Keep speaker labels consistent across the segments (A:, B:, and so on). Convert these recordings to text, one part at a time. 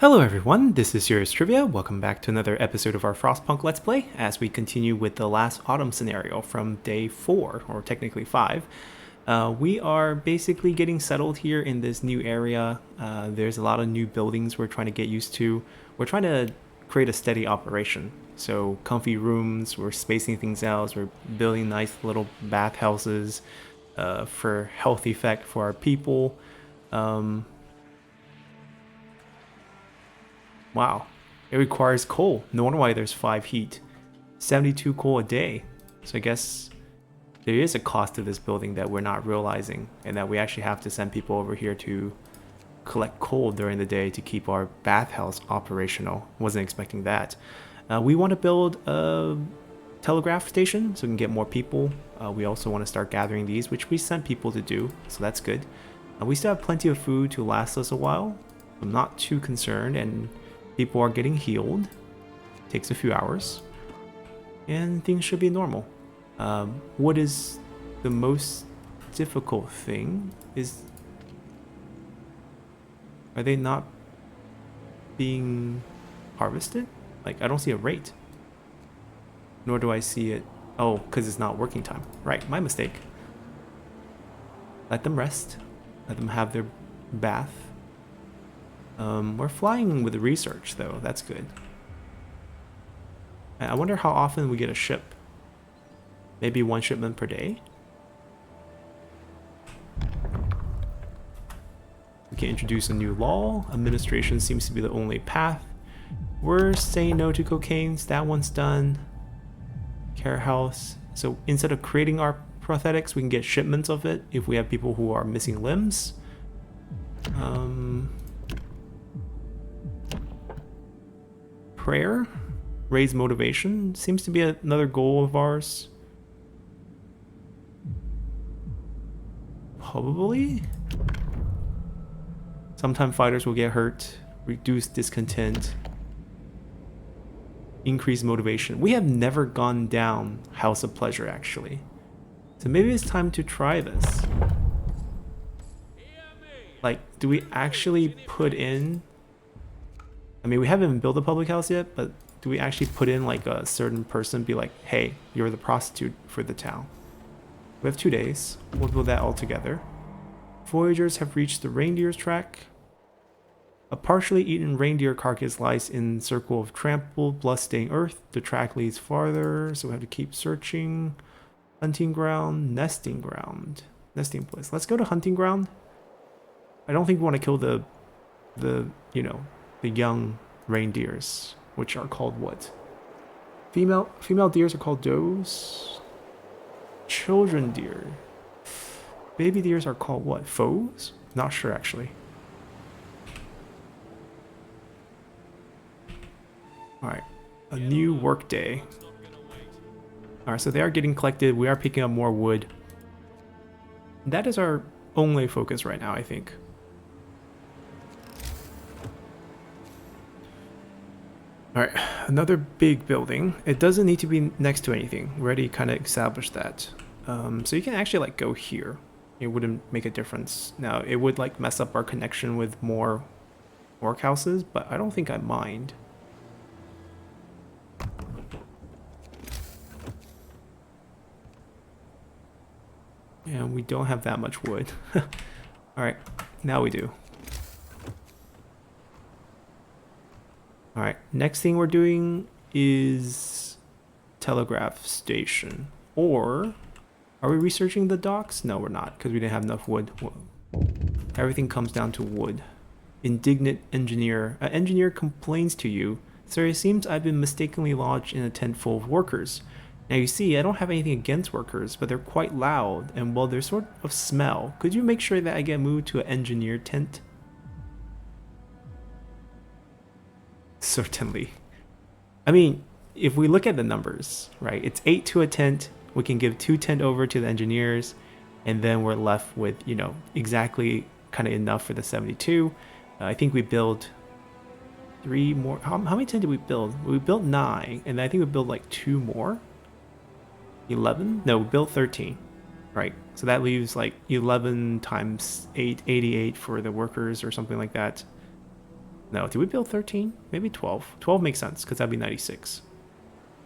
A: Hello everyone, this is Serious Trivia. Welcome back to another episode of our Frostpunk Let's Play as we continue with the last autumn scenario from day 4, or technically 5. We are basically getting settled here in this new area. There's a lot of new buildings we're trying to get used to. We're trying to create a steady operation. So comfy rooms, we're spacing things out, we're building nice little bathhouses for health effect for our people. Wow, it requires coal. No wonder why there's 5 heat. 72 coal a day. So I guess there is a cost to this building that we're not realizing, and that we actually have to send people over here to collect coal during the day to keep our bathhouse operational. Wasn't expecting that. We want to build a telegraph station so we can get more people. We also want to start gathering these, which we sent people to do, so that's good. We still have plenty of food to last us a while. I'm not too concerned, and people are getting healed. Takes a few hours, and things should be normal. What is the most difficult thing is, are they not being harvested? Like, I don't see a rate. Nor do I see it. Oh, because it's not working time. Right, my mistake. Let them rest. Let them have their bath. We're flying with the research, though. That's good. I wonder how often we get a ship. Maybe 1 shipment per day? We can introduce a new law. Administration seems to be the only path. We're saying no to cocaine. That one's done. Care house. So instead of creating our prosthetics, we can get shipments of it if we have people who are missing limbs. Prayer, raise motivation, seems to be another goal of ours. Probably. Sometimes fighters will get hurt, reduce discontent, increase motivation. We have never gone down House of Pleasure, actually. So maybe it's time to try this. Like, do we actually put in... I mean, we haven't built a public house yet, but do we actually put in like a certain person, be like, hey, you're the prostitute for the town? We have 2 days. We'll build that all together. Voyagers have reached the reindeer's track. A partially eaten reindeer carcass lies in a circle of trampled, blood-stained earth. The track leads farther, so we have to keep searching. Hunting ground, nesting ground, nesting place. Let's go to hunting ground. I don't think we want to kill the young reindeers, which are called what? Female deers are called does. Children deer. Baby deers are called what? Foes? Not sure, actually. Alright, a new work day. Alright, so they are getting collected. We are picking up more wood. That is our only focus right now, I think. Alright, another big building. It doesn't need to be next to anything. We already kind of established that. So you can actually like go here. It wouldn't make a difference. Now, it would like mess up our connection with more workhouses, but I don't think I mind. And we don't have that much wood. Alright, now we do. Alright, next thing we're doing is telegraph station. Or are we researching the docks? No, we're not, because we didn't have enough wood. Everything comes down to wood. Indignant engineer. An engineer complains to you. Sir, it seems I've been mistakenly lodged in a tent full of workers. Now you see, I don't have anything against workers, but they're quite loud, and well, they're sort of smell. Could you make sure that I get moved to an engineer tent? Certainly. I mean, if we look at the numbers, right, it's 8 to a tent. We can give 2 tent over to the engineers, and then we're left with, you know, exactly kind of enough for the 72. I think we build 3 more. How many tent did we build? We built 9, and I think we built like 2 more. 11? No, we built 13. Right, so that leaves like 11 times 8, 88 for the workers or something like that. No, did we build 13? Maybe 12. 12 makes sense because that'd be 96.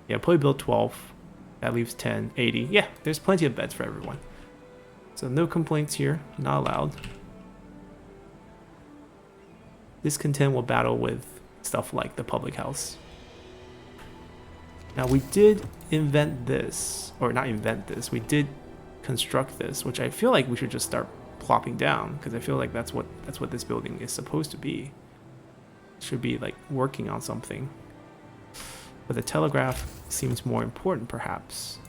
A: Yeah, probably build 12. That leaves 10, 80. Yeah, there's plenty of beds for everyone. So no complaints here, not allowed. Discontent will battle with stuff like the public house. Now we did invent this, or not invent this, we did construct this, which I feel like we should just start plopping down because I feel like that's what this building is supposed to be. It should be like working on something. But the telegraph seems more important perhaps.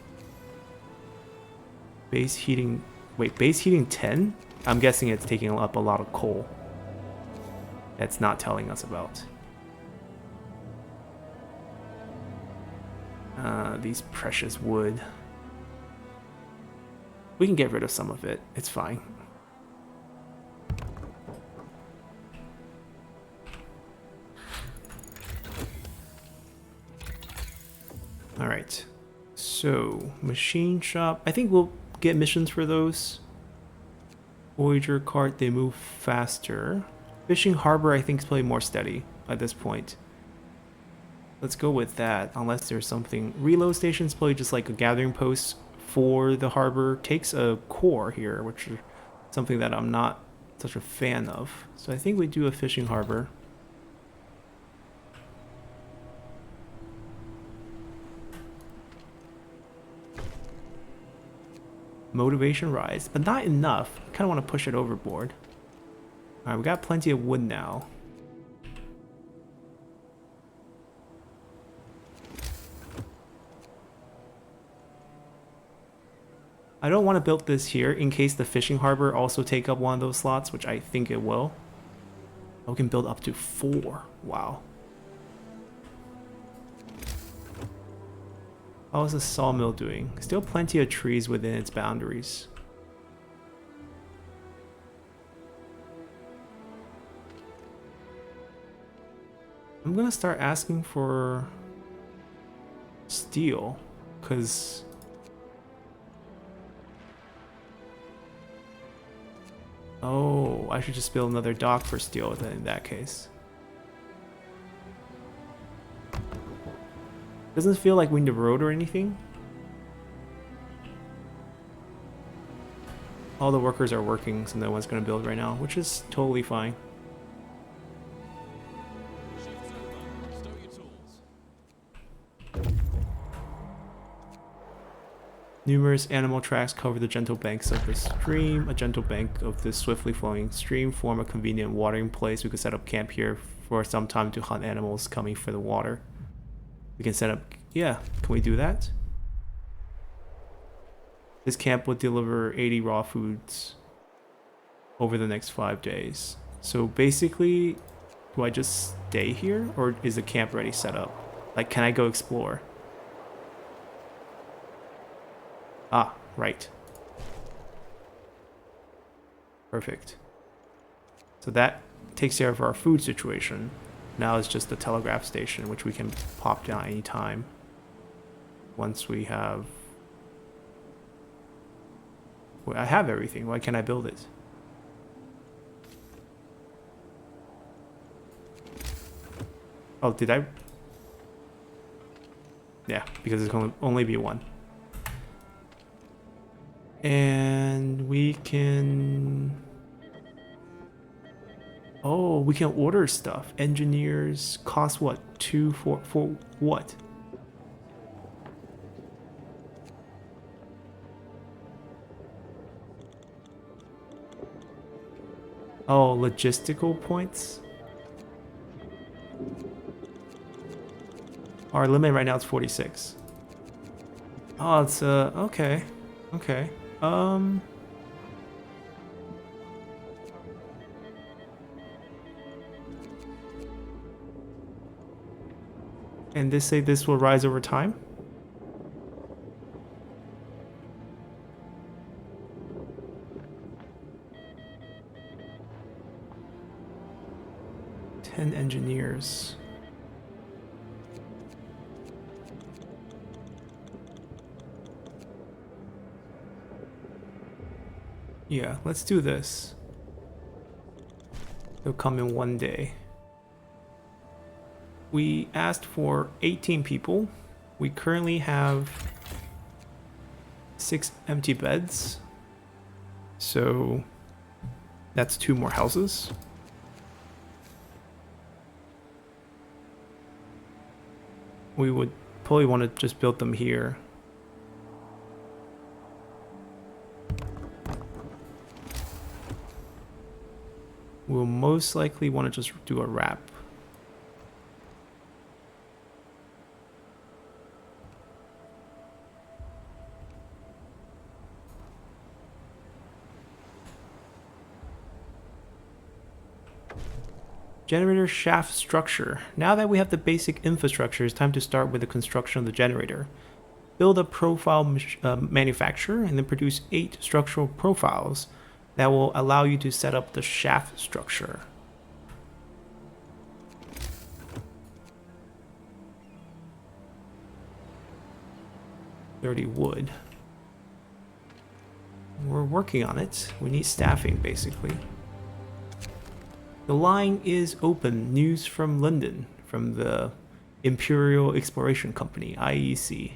A: Base heating, wait, base heating 10? I'm guessing it's taking up a lot of coal. That's not telling us about. These precious wood. We can get rid of some of it. It's fine. All right. So, machine shop. I think we'll get missions for those. Voyager cart, they move faster. Fishing harbor, I think, is probably more steady at this point. Let's go with that, unless there's something. Reload station's probably just like a gathering post for the harbor. Takes a core here, which is something that I'm not such a fan of. So I think we do a fishing harbor. Motivation rise, but not enough. I kind of want to push it overboard. All right, we got plenty of wood now. I don't want to build this here in case the fishing harbor also take up one of those slots, which I think it will. Oh, we can build up to 4. Wow. How is the sawmill doing? Still plenty of trees within its boundaries. I'm gonna start asking for steel, because oh, I should just build another dock for steel then in that case. Doesn't feel like we need a road or anything. All the workers are working, so no one's gonna build right now, which is totally fine. Numerous animal tracks cover the gentle banks of the stream. A gentle bank of this swiftly flowing stream form a convenient watering place. We could set up camp here for some time to hunt animals coming for the water. We can set up, yeah, can we do that? This camp will deliver 80 raw foods over the next 5 days. So basically, do I just stay here or is the camp already set up? Like, can I go explore? Ah, right. Perfect. So that takes care of our food situation. Now it's just the telegraph station, which we can pop down anytime. Once we have... Well, I have everything. Why can't I build it? Oh, did I? Yeah, because it's going to only be one. And we can... Oh, we can order stuff. Engineers cost what? 2 for what? Oh, logistical points? Our limit right now is 46. Oh, it's okay. Okay. And they say this will rise over time? Engineers. Yeah, let's do this. They'll come in 1 day. We asked for 18 people. We currently have 6 empty beds. So that's 2 more houses. We would probably want to just build them here. We'll most likely want to just do a wrap. Generator shaft structure. Now that we have the basic infrastructure, it's time to start with the construction of the generator. Build a profile manufacturer and then produce 8 structural profiles that will allow you to set up the shaft structure. $30 wood. We're working on it. We need staffing, basically. The line is open. News from London, from the Imperial Exploration Company, IEC.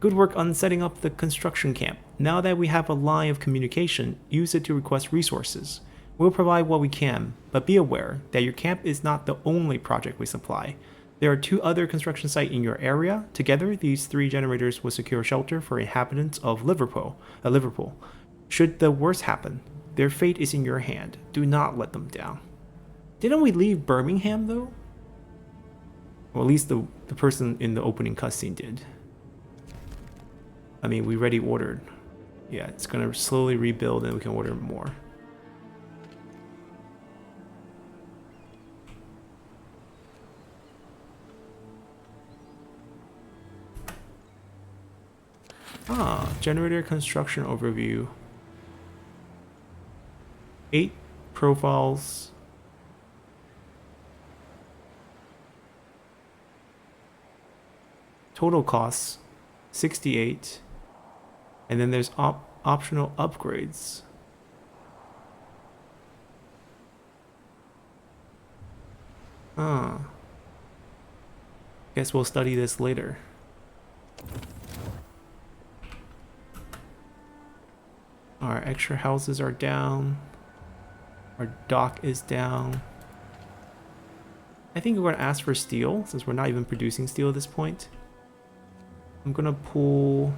A: Good work on setting up the construction camp. Now that we have a line of communication, use it to request resources. We'll provide what we can, but be aware that your camp is not the only project we supply. There are 2 other construction sites in your area. Together, these 3 generators will secure shelter for inhabitants of Liverpool. Should the worst happen, their fate is in your hand. Do not let them down. Didn't we leave Birmingham, though? Well, at least the person in the opening cutscene did. I mean, we already ordered. Yeah, it's gonna slowly rebuild and we can order more. Generator construction overview. 8 profiles. Total costs 68. And then there's optional upgrades. Guess we'll study this later. Our extra houses are down. Our dock is down. I think we're going to ask for steel, since we're not even producing steel at this point. I'm going to pull...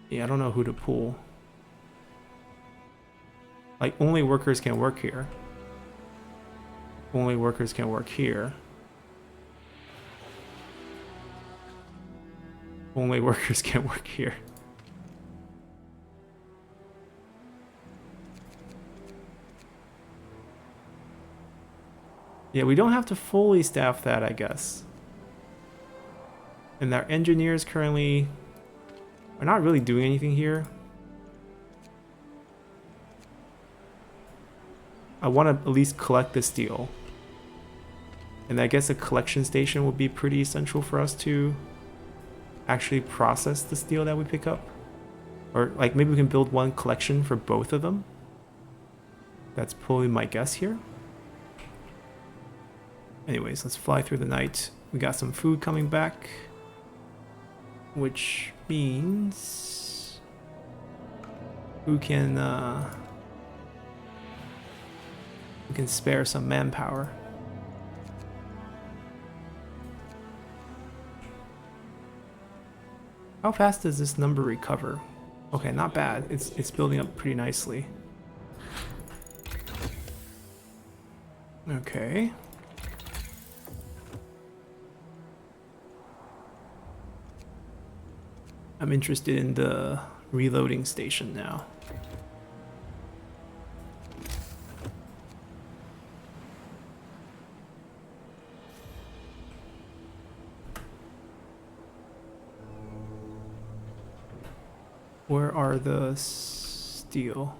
A: Yeah, I don't know who to pull. Like, only workers can work here. Only workers can work here. Only workers can work here. Yeah, we don't have to fully staff that, I guess. And our engineers currently are not really doing anything here. I want to at least collect the steel. And I guess a collection station would be pretty essential for us to actually process the steel that we pick up. Or like maybe we can build one collection for both of them. That's probably my guess here. Anyways, let's fly through the night. We got some food coming back, which means we can spare some manpower. How fast does this number recover? Okay, not bad. It's building up pretty nicely. Okay. I'm interested in the reloading station now. Where are the steel?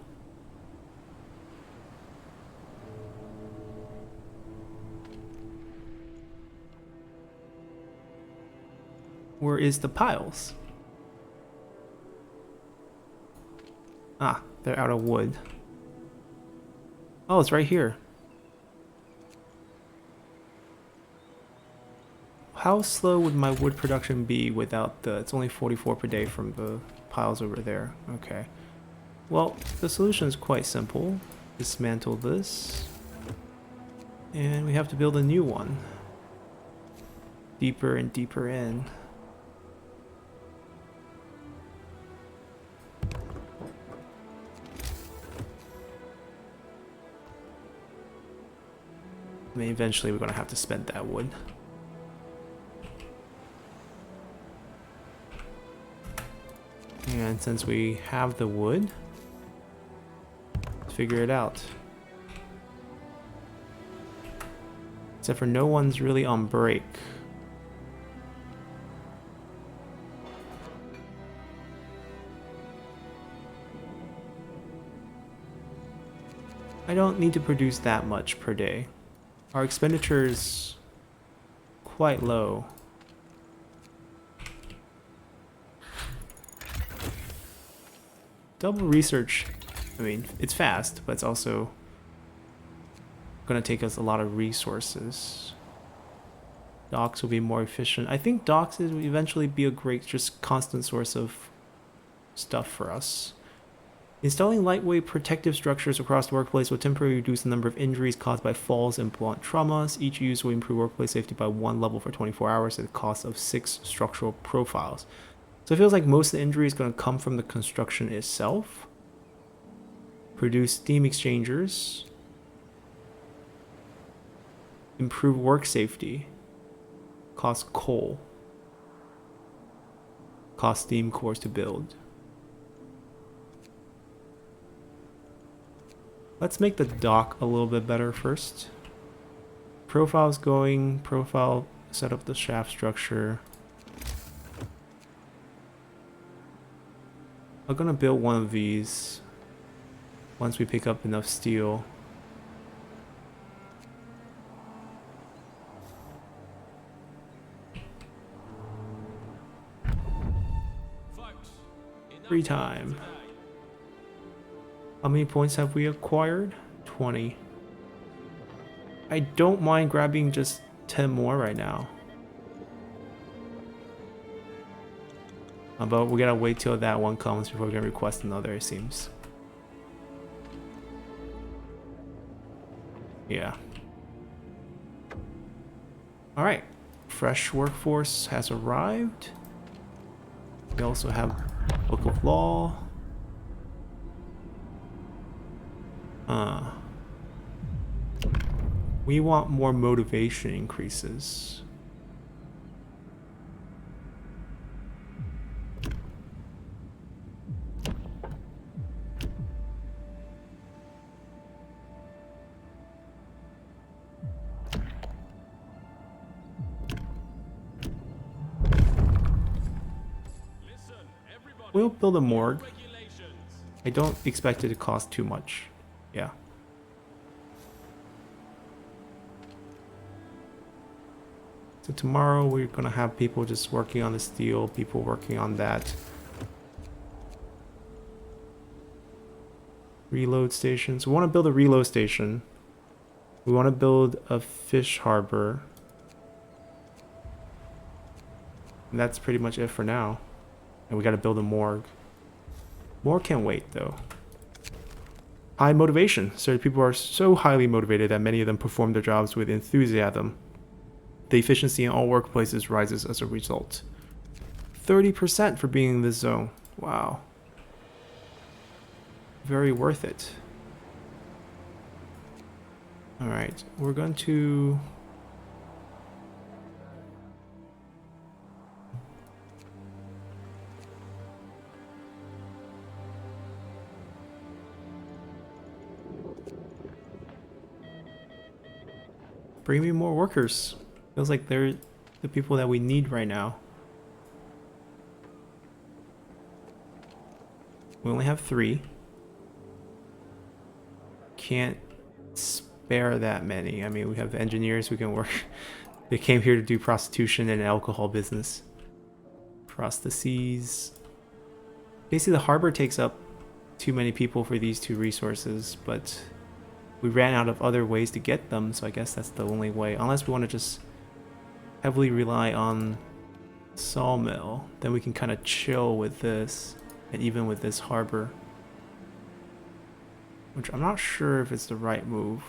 A: Where is the piles? Ah, they're out of wood. Oh, it's right here. How slow would my wood production be without the... It's only 44 per day from the piles over there. Okay. Well, the solution is quite simple. Dismantle this. And we have to build a new one. Deeper and deeper in. I mean, eventually we're going to have to spend that wood. And since we have the wood, let's figure it out. Except for no one's really on break. I don't need to produce that much per day. Our expenditure is quite low. Double research, I mean, it's fast, but it's also gonna take us a lot of resources. Docks will be more efficient. I think docks will eventually be a great, just constant source of stuff for us. Installing lightweight protective structures across the workplace will temporarily reduce the number of injuries caused by falls and blunt traumas. Each use will improve workplace safety by 1 level for 24 hours at the cost of 6 structural profiles. So it feels like most of the injury is going to come from the construction itself. Produce steam exchangers. Improve work safety. Cost coal. Cost steam cores to build. Let's make the dock a little bit better first. Profile's going. Profile, set up the shaft structure. I'm gonna build one of these once we pick up enough steel. Free time. How many points have we acquired? 20. I don't mind grabbing just 10 more right now. But we gotta wait till that one comes before we can request another, it seems. Yeah. Alright. Fresh workforce has arrived. We also have Book of Law. We want more motivation increases. We'll build a morgue. I don't expect it to cost too much. Yeah. So tomorrow we're gonna have people just working on the steel, people working on that. Reload stations. We want to build a reload station. We want to build a fish harbor. And that's pretty much it for now. And we gotta build a morgue. Morgue can wait though. High motivation. Certain people are so highly motivated that many of them perform their jobs with enthusiasm. The efficiency in all workplaces rises as a result. 30% for being in this zone. Wow. Very worth it. Alright, we're going to... bring me more workers. Feels like they're the people that we need right now. We only have 3. Can't spare that many. I mean, we have engineers who can work. They came here to do prostitution and alcohol business. Prostheses. Basically, the harbor takes up too many people for these two resources, but we ran out of other ways to get them, so I guess that's the only way. Unless we want to just heavily rely on sawmill, then we can kind of chill with this, and even with this harbor. Which I'm not sure if it's the right move.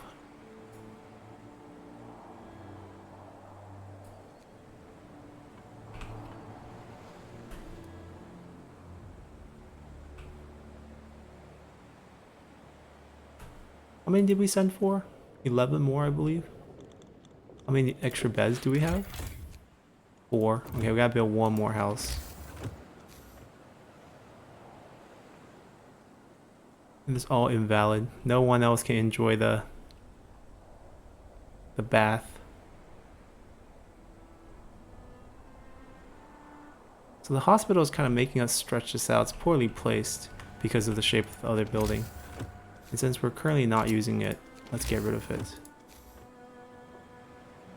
A: How many did we send for? 11 more, I believe. How many extra beds do we have? 4. Okay, we gotta build one more house. And it's all invalid. No one else can enjoy the bath. So the hospital is kind of making us stretch this out. It's poorly placed because of the shape of the other building. And since we're currently not using it, let's get rid of it. And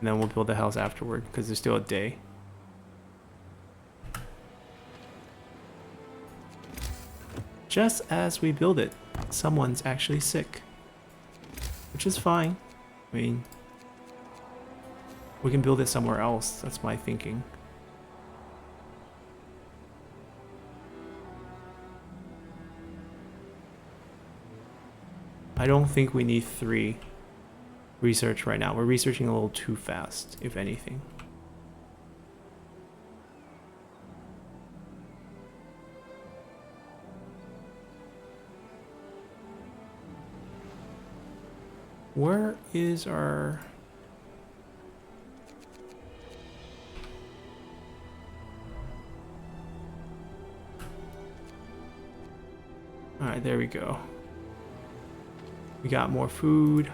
A: then we'll build the house afterward because there's still a day. Just as we build it, someone's actually sick. Which is fine. I mean, we can build it somewhere else. That's my thinking. I don't think we need 3 research right now. We're researching a little too fast, if anything. Where is our... Alright, there we go. We got more food.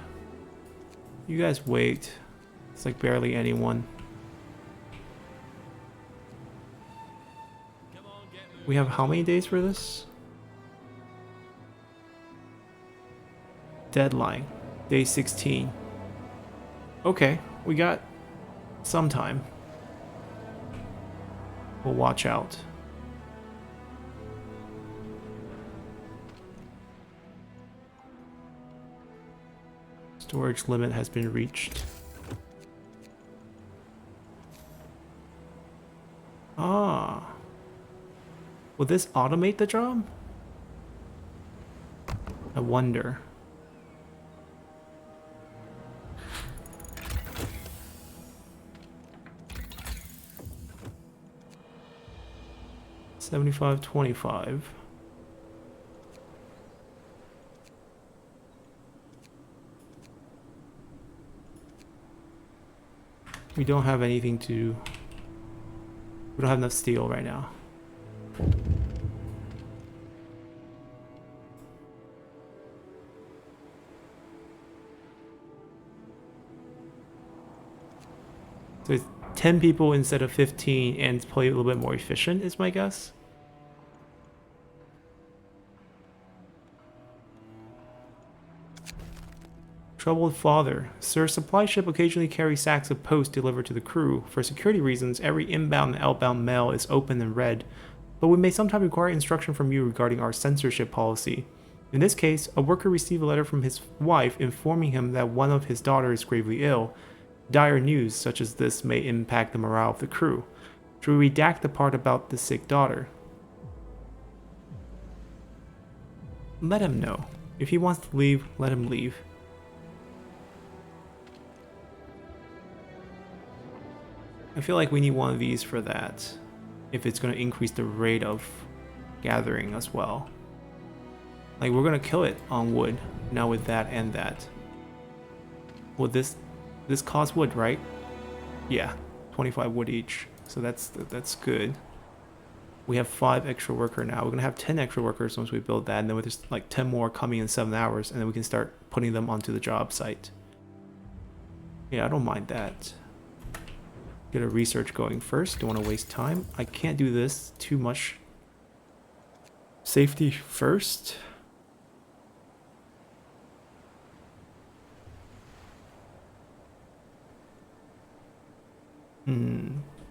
A: You guys wait. It's like barely anyone. We have how many days for this? Deadline. Day 16. Okay, we got some time. We'll watch out. Storage limit has been reached. Ah. Will this automate the job? I wonder. $75.25. We don't have anything to... We don't have enough steel right now. So it's 10 people instead of 15 and it's probably a little bit more efficient is my guess. Troubled father. Sir, supply ship occasionally carries sacks of post delivered to the crew. For security reasons, every inbound and outbound mail is open and read, but we may sometimes require instruction from you regarding our censorship policy. In this case, a worker received a letter from his wife informing him that one of his daughters is gravely ill. Dire news such as this may impact the morale of the crew. Should we redact the part about the sick daughter? Let him know. If he wants to leave, let him leave. I feel like we need one of these for that, if it's going to increase the rate of gathering as well. Like, we're going to kill it on wood, now with that and that. Well, this costs wood, right? Yeah, 25 wood each, so that's good. We have 5 extra worker now. We're going to have 10 extra workers once we build that, and then with just like 10 more coming in 7 hours, and then we can start putting them onto the job site. Yeah, I don't mind that. Get a research going first. Don't want to waste time. I can't do this too much. Safety first.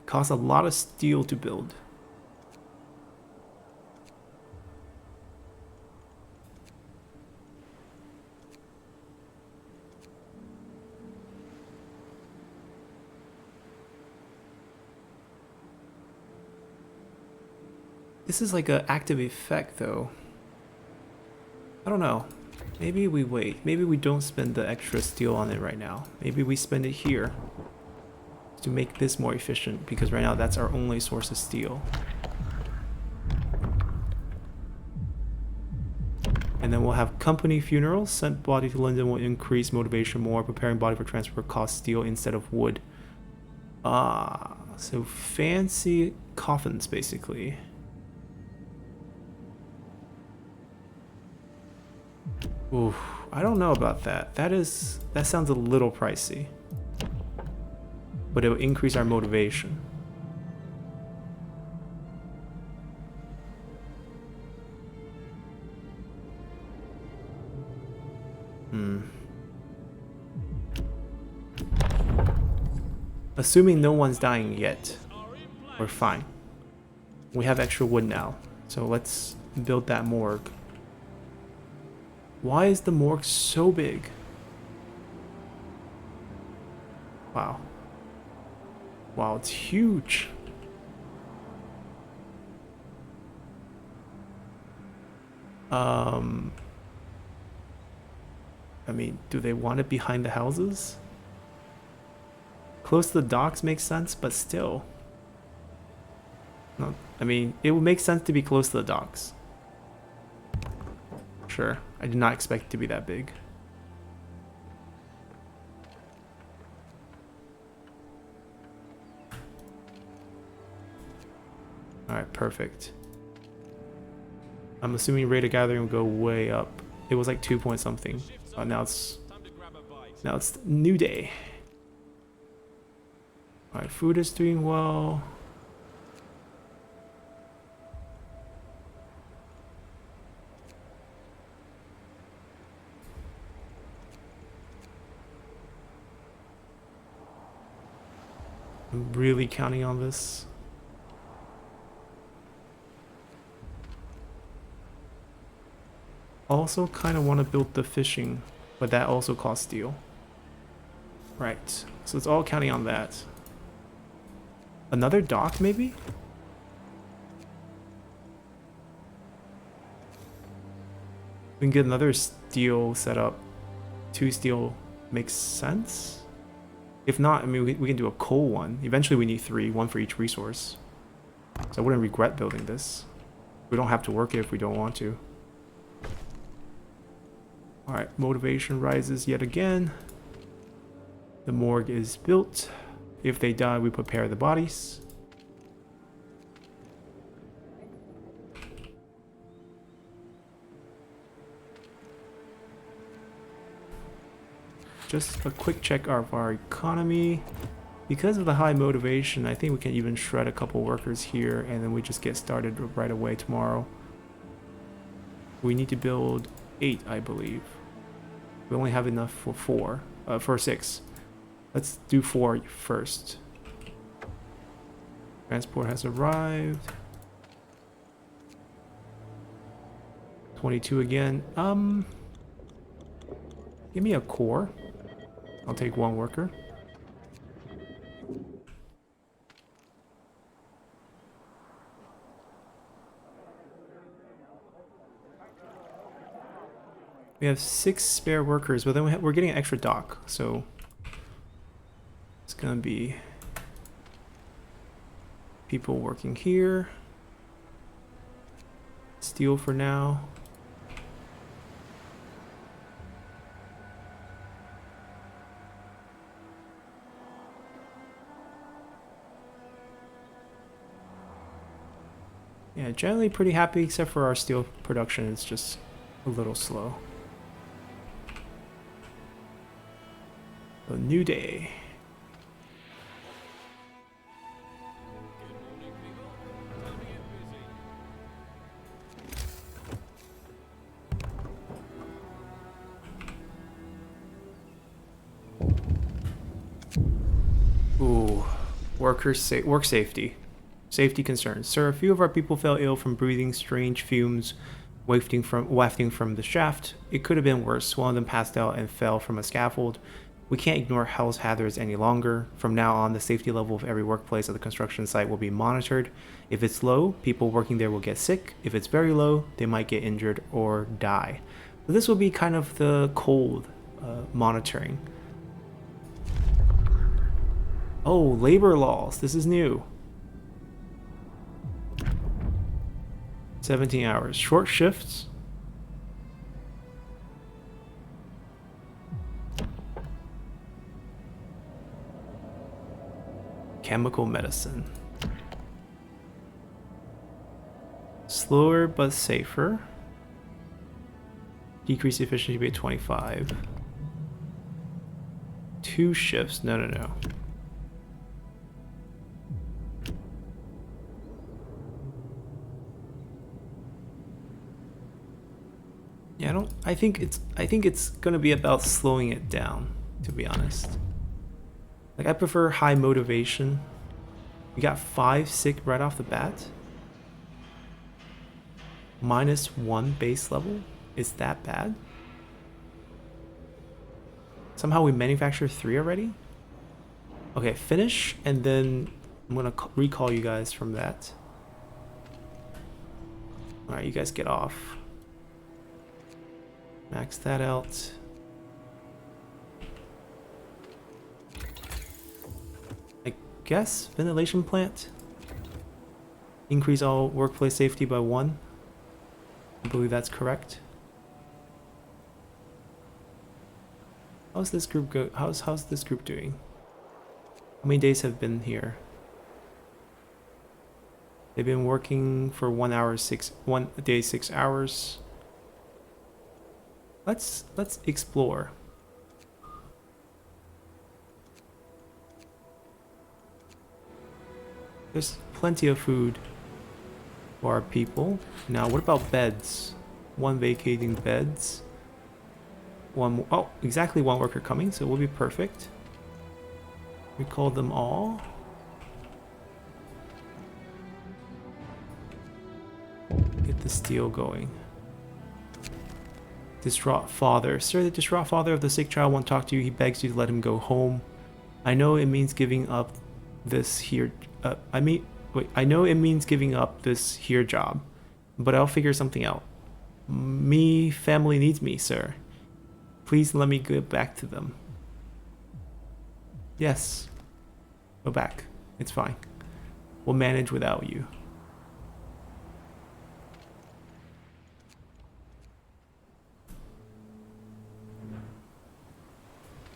A: Costs a lot of steel to build. This is like an active effect though. I don't know. Maybe we wait. Maybe we don't spend the extra steel on it right now. Maybe we spend it here to make this more efficient, because right now that's our only source of steel. And then we'll have company funerals. Sent body to London will increase motivation more. Preparing body for transfer costs steel instead of wood. So fancy coffins basically. Ooh, I don't know about that. That sounds a little pricey. But it will increase our motivation. Assuming no one's dying yet, we're fine. We have extra wood now, so let's build that morgue. Why is the morgue so big? Wow. Wow, it's huge. I mean, do they want it behind the houses? Close to the docks makes sense, but still. No, I mean, it would make sense to be close to the docks. Sure, I did not expect it to be that big. Alright, perfect. I'm assuming rate of gathering will go way up. It was like 2 point something. Now it's new day. Alright, food is doing well. I'm really counting on this. Also kind of want to build the fishing, but that also costs steel. Right, so it's all counting on that. Another dock, maybe? We can get another steel set up. 2 steel makes sense? If not, I mean, we can do a coal one. Eventually we need 3, 1 for each resource. So I wouldn't regret building this. We don't have to work it if we don't want to. Alright, motivation rises yet again. The morgue is built. If they die, we prepare the bodies. Just a quick check of our economy. Because of the high motivation, I think we can even shred a couple workers here, and then we just get started right away tomorrow. We need to build 8, I believe. We only have enough for 6. Let's do 4 first. Transport has arrived. 22 again. Give me a core. I'll take 1 worker. We have 6 spare workers, but then we're getting an extra dock, so it's gonna be people working here. Steel for now. Yeah, generally pretty happy, except for our steel production. It's just a little slow. A new day. Ooh, work safety. Safety concerns. Sir, a few of our people fell ill from breathing strange fumes wafting from the shaft. It could have been worse. One of them passed out and fell from a scaffold. We can't ignore health hazards any longer. From now on, the safety level of every workplace at the construction site will be monitored. If it's low, people working there will get sick. If it's very low, they might get injured or die. So this will be kind of the cold monitoring. Oh, labor laws. This is new. 17 hours. Short shifts. Chemical medicine. Slower but safer. Decrease efficiency by 25. 2 shifts. No. Yeah, I think it's gonna be about slowing it down, to be honest. Like, I prefer high motivation. We got 5 sick right off the bat. -1 base level? Is that bad? Somehow we manufacture 3 already? Okay, finish, and then I'm gonna recall you guys from that. Alright, you guys get off. Max that out. I guess ventilation plant. Increase all workplace safety by 1. I believe that's correct. How's this group how's this group doing? How many days have been here? They've been working for 1 day 6 hours. Let's explore. There's plenty of food for our people. Now, what about beds? 1 vacating beds. Exactly 1 worker coming, so it will be perfect. We call them all. Get the steel going. Distraught father. Sir, the distraught father of the sick child won't talk to you. He begs you to let him go home. I know it means giving up this here. I know it means giving up this here job, but I'll figure something out. Family needs me, sir. Please let me go back to them. Yes. Go back. It's fine. We'll manage without you.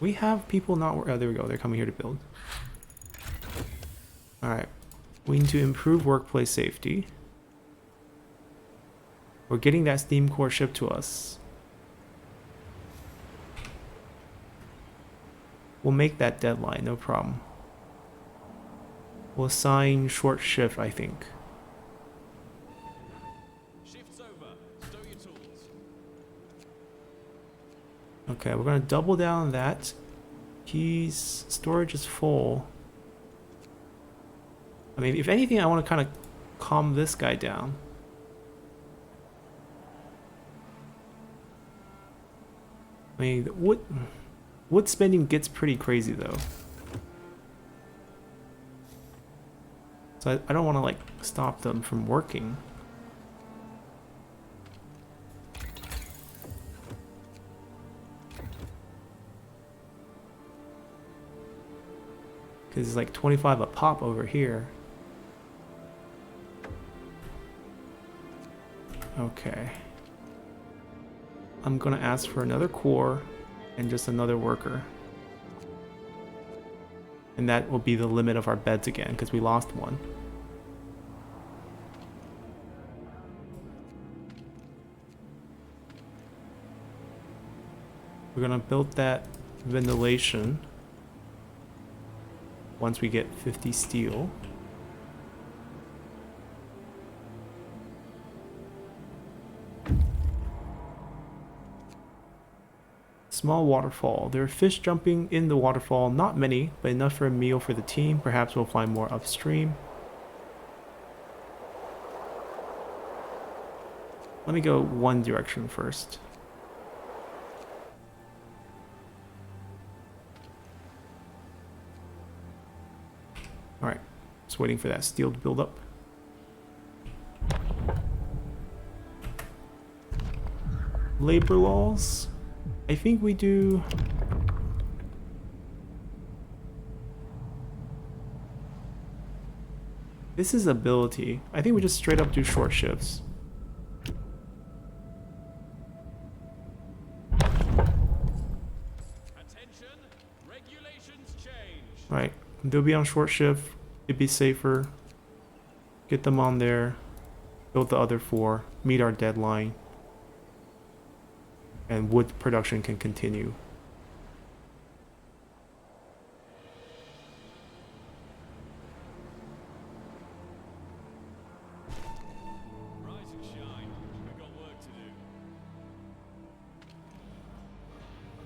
A: We have people not... Oh, there we go. They're coming here to build. Alright. We need to improve workplace safety. We're getting that steam core shipped to us. We'll make that deadline, no problem. We'll assign short shift, I think.
B: Shift's over. Stow your tools.
A: Okay, we're gonna double down on that. Keys storage is full. I mean, if anything, I want to kind of calm this guy down. I mean, wood spending gets pretty crazy though. So I don't want to like stop them from working. Because it's like 25 a pop over here. Okay. I'm gonna ask for another core and just another worker. And that will be the limit of our beds again, because we lost one. We're gonna build that ventilation once we get 50 steel. Small waterfall. There are fish jumping in the waterfall. Not many, but enough for a meal for the team. Perhaps we'll find more upstream. Let me go one direction first. Alright, just waiting for that steel to build up. Labor laws. I think we do... This is ability. I think we just straight up do short shifts.
B: Attention, regulations change.
A: Right, they'll be on short shift. It'd be safer. Get them on there. Build the other 4. Meet our deadline. And wood production can continue.
B: Rise and shine. We've got work to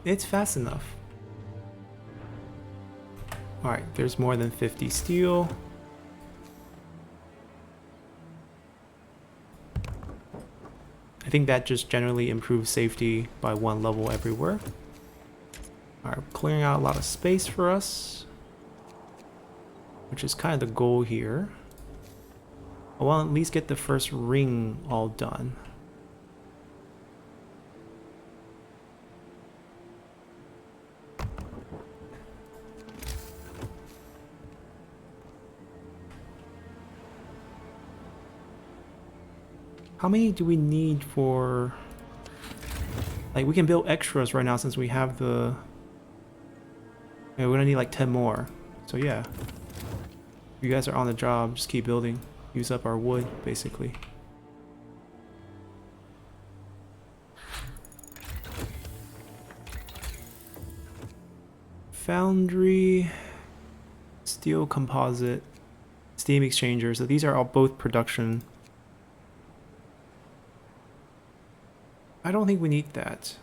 B: do.
A: It's fast enough. Alright, there's more than 50 steel. I think that just generally improves safety by 1 level everywhere. Alright, clearing out a lot of space for us, which is kind of the goal here. I want to at least get the first ring all done. How many do we need for... Like, we can build extras right now since we have the... Yeah, we're gonna need like 10 more. So yeah. You guys are on the job, just keep building. Use up our wood, basically. Foundry... Steel composite... Steam exchanger. So these are all both production... I don't think we need that.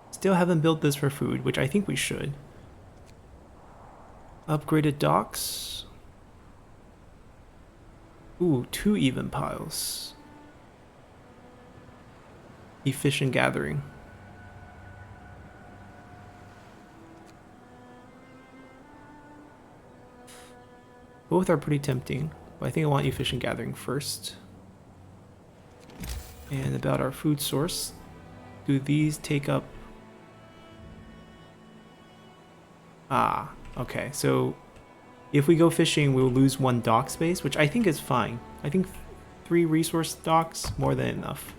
A: Still haven't built this for food, which I think we should. Upgraded docks. Ooh, 2 even piles. Efficient gathering. Both are pretty tempting. I think I want efficient gathering first. And about our food source. Do these take up... Ah, okay. So if we go fishing, we'll lose 1 dock space, which I think is fine. I think 3 resource docks, more than enough.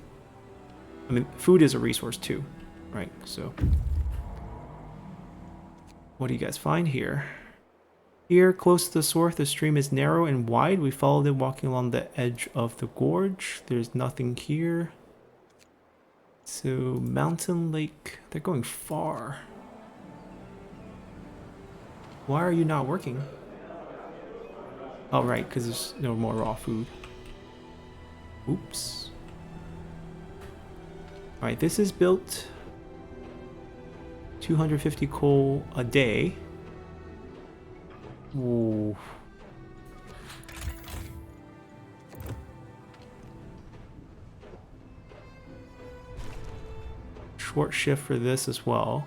A: I mean, food is a resource too, right? So what do you guys find here? Here, close to the source, the stream is narrow and wide. We followed it walking along the edge of the gorge. There's nothing here. So, mountain lake. They're going far. Why are you not working? Oh, right, because there's no more raw food. Oops. Alright, this is built 250 coal a day. Ooh. Short shift for this as well.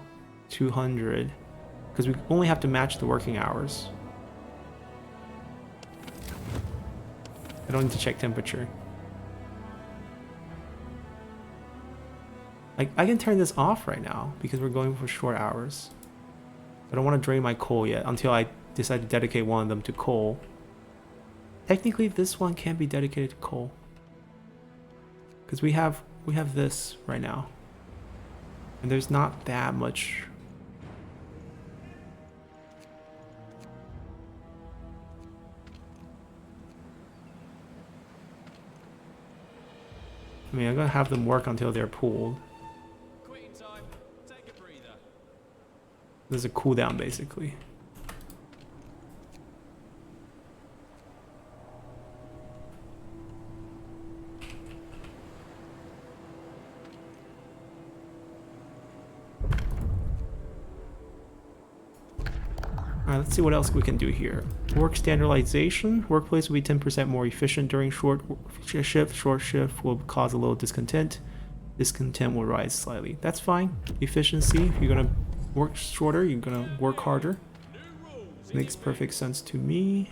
A: 200. Because we only have to match the working hours. I don't need to check temperature. Like, I can turn this off right now because we're going for short hours. I don't want to drain my coal yet until I decide to dedicate one of them to coal. Technically, this one can be dedicated to coal because we have this right now, and there's not that much. I mean, I'm gonna have them work until they're pulled.
B: Quitting time. Take a breather.
A: There's a cooldown basically. Alright, let's see what else we can do here. Work standardization. Workplace will be 10% more efficient during short shift. Short shift will cause a little discontent. Discontent will rise slightly. That's fine. Efficiency, if you're gonna work shorter, you're gonna work harder. Makes perfect sense to me.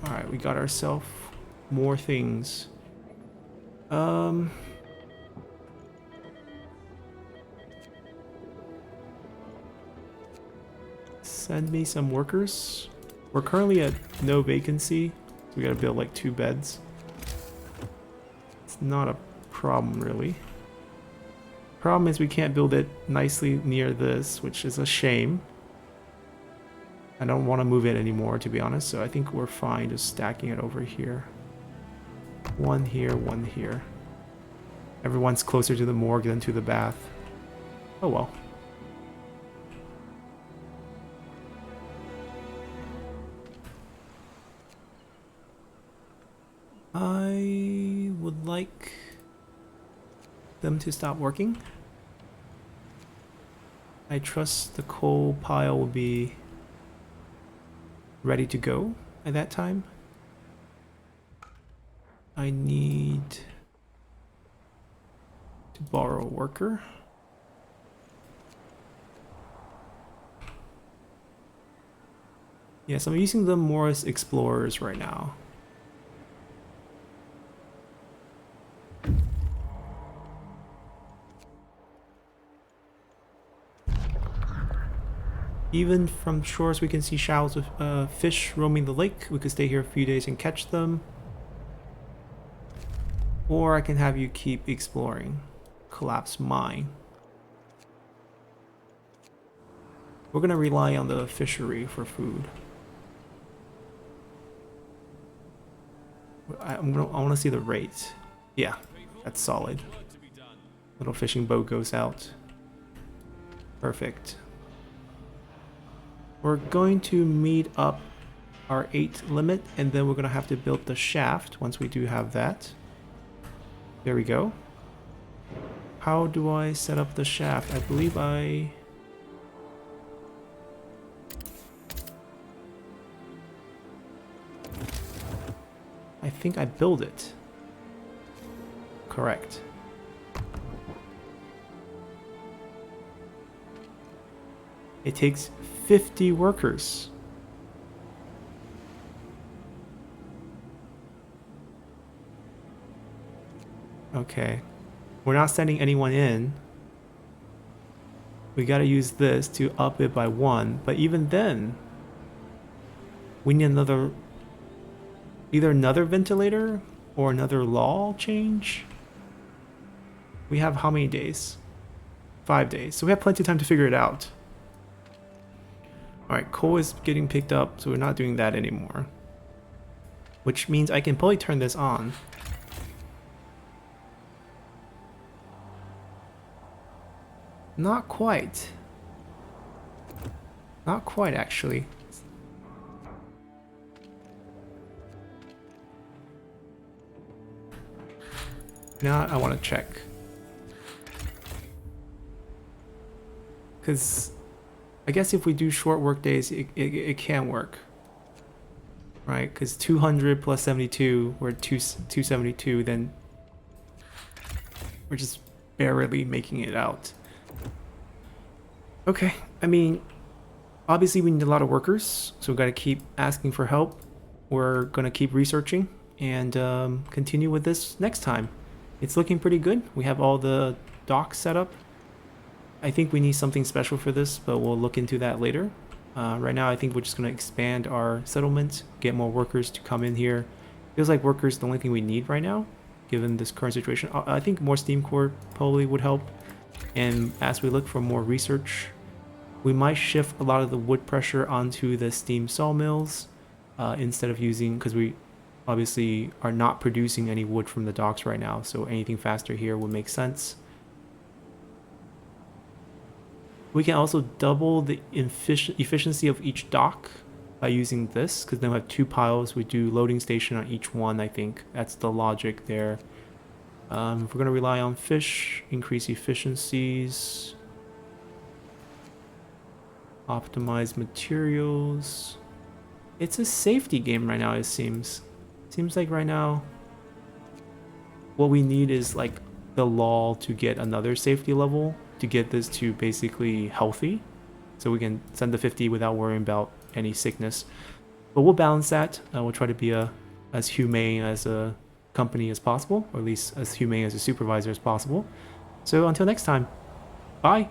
A: Alright, we got ourselves more things. Send me some workers. We're currently at no vacancy, so we gotta build like 2 beds. It's not a problem really. Problem is we can't build it nicely near this, which is a shame. I don't want to move it anymore, to be honest, so I think we're fine just stacking it over here. 1 here, 1 here. Everyone's closer to the morgue than to the bath. Oh well. I would like them to stop working. I trust the coal pile will be ready to go at that time. I need to borrow a worker. Yes, I'm using them more as explorers right now. Even from shores we can see showers of fish roaming the lake. We could stay here a few days and catch them. Or I can have you keep exploring. Collapse mine. We're gonna rely on the fishery for food. I want to see the rate. Yeah, that's solid. Little fishing boat goes out. Perfect. We're going to meet up our 8 limit, and then we're going to have to build the shaft once we do have that. There we go. How do I set up the shaft? I believe I think I build it. Correct. It takes 50 workers. Okay. We're not sending anyone in. We gotta use this to up it by 1, but even then, we need another, either another ventilator or another law change. We have how many days? 5 days. So we have plenty of time to figure it out. Alright, coal is getting picked up, so we're not doing that anymore. Which means I can probably turn this on. Not quite. Not quite, actually. Now I want to check. Because I guess if we do short work days, it can work. Right? Because 200 plus 72, we're 272, then we're just barely making it out. Okay, I mean, obviously we need a lot of workers, so we've got to keep asking for help. We're going to keep researching and continue with this next time. It's looking pretty good. We have all the docks set up. I think we need something special for this, but we'll look into that later. Right now, I think we're just going to expand our settlement, get more workers to come in here. Feels like workers are the only thing we need right now, given this current situation. I think more steam core probably would help. And as we look for more research, we might shift a lot of the wood pressure onto the steam sawmills instead of using, because we obviously are not producing any wood from the docks right now, so anything faster here would make sense. We can also double the efficiency of each dock by using this, because then we have 2 piles. We do loading station on each one, I think. That's the logic there. If we're going to rely on fish, increase efficiencies, optimize materials. It's a safety game right now, it seems. Seems like right now what we need is like the law to get another safety level to get this to basically healthy, so we can send the 50 without worrying about any sickness. But we'll balance that. We'll try to be as humane as a company as possible, or at least as humane as a supervisor as possible. So until next time, bye.